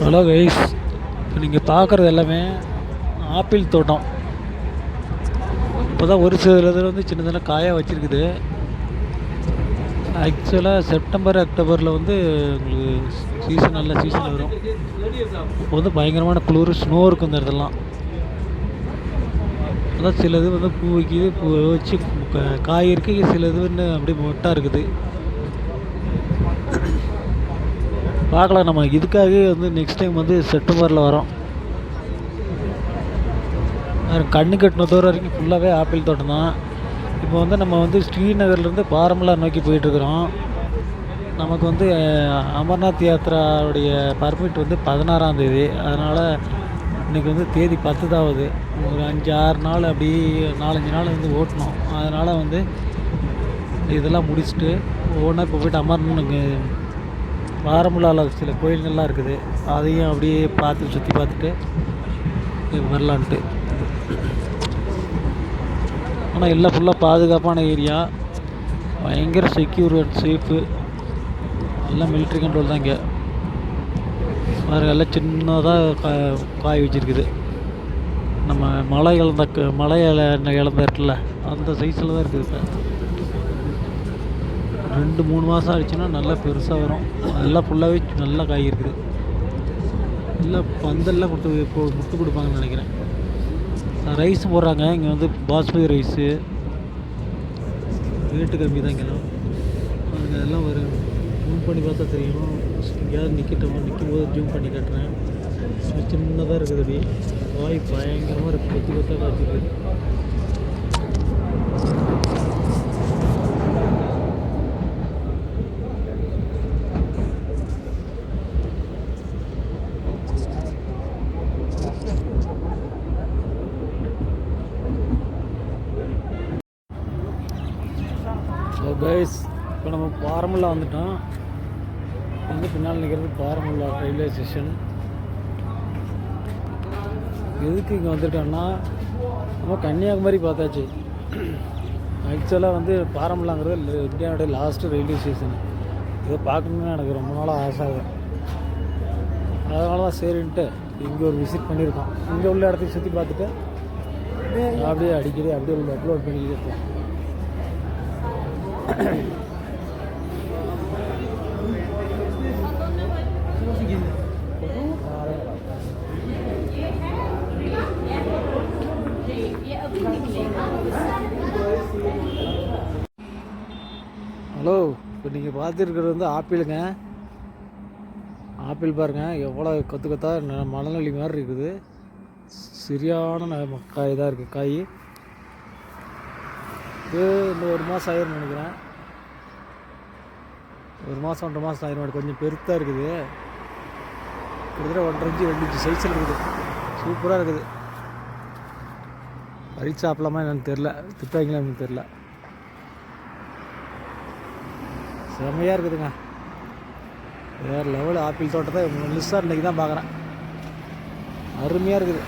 Hello guys, இப்போ நீங்கள் பார்க்குறது எல்லாமே ஆப்பிள் தோட்டம். இப்போ தான் ஒரு சில இதில் வந்து சின்ன சின்ன காயாக வச்சுருக்குது. ஆக்சுவலாக செப்டம்பர் அக்டோபரில் வந்து உங்களுக்கு நல்ல சீசன் வரும். இப்போ வந்து பயங்கரமான குளிர், ஸ்னோ இருக்கும் இந்த இடத்துலலாம். அதான் சில இது வந்து பூ வைக்கிது, பூ வச்சு காய் இருக்குது, சில இது இன்னும் அப்படியே மொட்டாக இருக்குது. பார்க்கலாம், நம்ம இதுக்காகவே வந்து நெக்ஸ்ட் டைம் வந்து செப்டம்பரில் வரோம். கண்ணு கட்டின தூரம் வரைக்கும் ஃபுல்லாகவே ஆப்பிள் தோட்டம் தான். இப்போ வந்து நம்ம வந்து ஸ்ரீநகர்லேருந்து பாரமுல்லா நோக்கி போயிட்டுருக்குறோம். நமக்கு வந்து அமர்நாத் யாத்திராவுடைய பர்மிட் வந்து 16ஆம் தேதி. அதனால் இன்றைக்கி வந்து தேதி 10 தான் ஆகுது. ஒரு 5-6 நாள் அப்படி 4-5 நாள் வந்து ஓட்டணும். அதனால் வந்து இதெல்லாம் முடிச்சுட்டு ஒவ்வொன்றா இப்போ போய்ட்டு அமர்னுக்கு பாரமுல்லாவில் சில கோயில்கள்லாம் இருக்குது, அதையும் அப்படியே பார்த்து சுற்றி பார்த்துட்டு வரலான்ட்டு. ஆனால் எல்லாம் ஃபுல்லாக பாதுகாப்பான ஏரியா, பயங்கர செக்யூர் அண்ட் சேஃபு, எல்லாம் மிலிட்ரி கண்ட்ரோல் தான். இங்கே பாருங்கள், எல்லாம் சின்னதாக காய் வச்சுருக்குது. நம்ம மழை இழந்த இருக்குல்ல, அந்த சைஸில் தான் இருக்குது. இப்போ 2-3 மாதம் ஆகிடுச்சுன்னா நல்லா பெருசாக வரும். எல்லாம் ஃபுல்லாகவே நல்லா காய் இருக்குது. எல்லாம் பந்தல்லாம் முட்டு கொடுப்பாங்கன்னு நினைக்கிறேன். ரைஸ் போடுறாங்க இங்கே வந்து, பாஸ்மதி ரைஸு ரேட்டு கம்மி தான் இங்கெல்லாம். அதுங்க அதெல்லாம் வரும், ஜூம் பண்ணி பார்த்தா தெரியும். எங்கேயாவது நிற்கும்போது ஜூம் பண்ணி காட்டுறேன். சின்னதாக இருக்குது, அப்படி காய் பயங்கரமாக இருக்குது, கொத்து கொத்தாக காய்ச்சிருக்கு. கைஸ், இப்போ நம்ம பாரமுல்லா வந்துட்டோம். வந்து பின்னால் நிற்கிறது பாரமுல்லா ரயில்வே ஸ்டேஷன். எதுக்கு இங்கே வந்துட்டோம்னா, நம்ம கன்னியாகுமரி பார்த்தாச்சு. ஆக்சுவலாக வந்து பாரமுல்லாங்கிறது இந்தியாவுடைய லாஸ்ட்டு ரயில்வே ஸ்டேஷன். இதை பார்க்கணுன்னு எனக்கு ரொம்ப நாளாக ஆசை. அதனால தான் சரின்ட்டு இங்கே ஒரு விசிட் பண்ணியிருக்கோம். இங்கே உள்ள இடத்துக்கு சுற்றி பார்த்துட்டு அப்படியே அடிக்கடி அப்படியே உள்ள அப்லோட் பண்ணிக்கிட்டே இருப்போம். ஹலோ, இப்போ நீங்கள் பார்த்துருக்கிறது வந்து ஆப்பிளுங்க. ஆப்பிள் பாருங்கள், எவ்வளோ கொத்து கொத்தா மணநெல்லி மாதிரி இருக்குது. சரியான காய் தான் இருக்குது. காய் இது இன்னும் 1 மாதம் ஆயிரும் நினைக்கிறேன். 1 மாதம் 1.5 மாதம் ஆயிரும். கொஞ்சம் பெருத்தாக இருக்குது, கிட்டத்தட்ட 1.5 2 சைஸில் இருக்குது. சூப்பராக இருக்குது. பறிச்சு சாப்பிடலாமா என்னன்னு தெரில, திட்டாங்களா என்னன்னு தெரில. செம்மையாக இருக்குதுங்க, வேறு லெவல். ஆப்பிள் தோட்டத்தை முழுசாக இன்றைக்கி தான் பார்க்குறேன். அருமையாக இருக்குது.